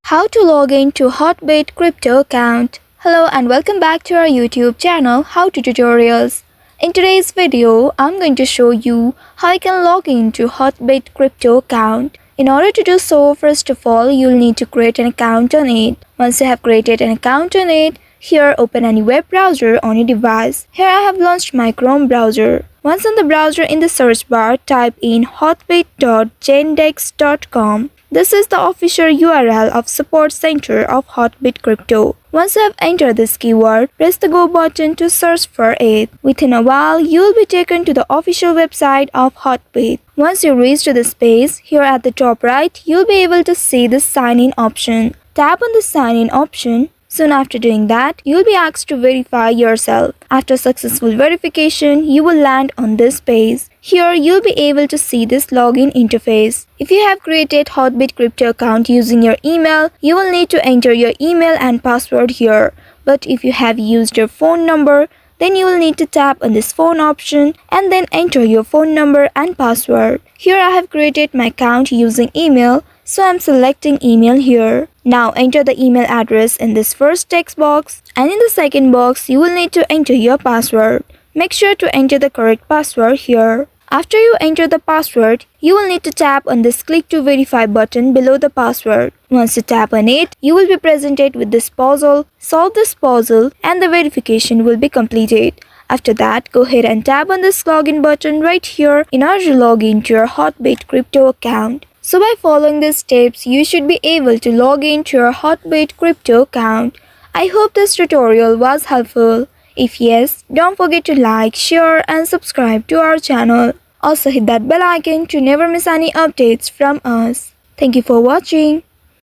How to log in to Hotbit crypto account. Hello and welcome back to our YouTube channel How to Tutorials. In today's video, I'm going to show you how you can log in to Hotbit crypto account. In order to do so, first of all, you'll need to create an account on it. Once you have created an account on it, here open any web browser on your device. Here I have launched my Chrome browser. Once on the browser, in the search bar, type in hotbit.gendex.com. This is the official URL of support center of Hotbit Crypto. Once you have entered this keyword, press the go button to search for it. Within a while, you will be taken to the official website of Hotbit. Once you reach to this page, here at the top right, you'll be able to see the sign in option. Tap on the sign in option. Soon after doing that, you'll be asked to verify yourself. After successful verification, you will land on this page. Here, you'll be able to see this login interface. If you have created Hotbit crypto account using your email, you will need to enter your email and password here. But if you have used your phone number, then you will need to tap on this phone option and then enter your phone number and password. Here I have created my account using email, so I'm selecting email here. Now enter the email address in this first text box, and in the second box you will need to enter your password. Make sure to enter the correct password here. After you enter the password, you will need to tap on this click to verify button below the password. Once you tap on it, you will be presented with this puzzle. Solve this puzzle and the verification will be completed. After that, go ahead and tap on this login button right here in order to log into your Hotbit crypto account. So by following these steps, you should be able to log into your Hotbit crypto account. I hope this tutorial was helpful. If yes, don't forget to like, share and subscribe to our channel. Also hit that bell icon to never miss any updates from us. Thank you for watching.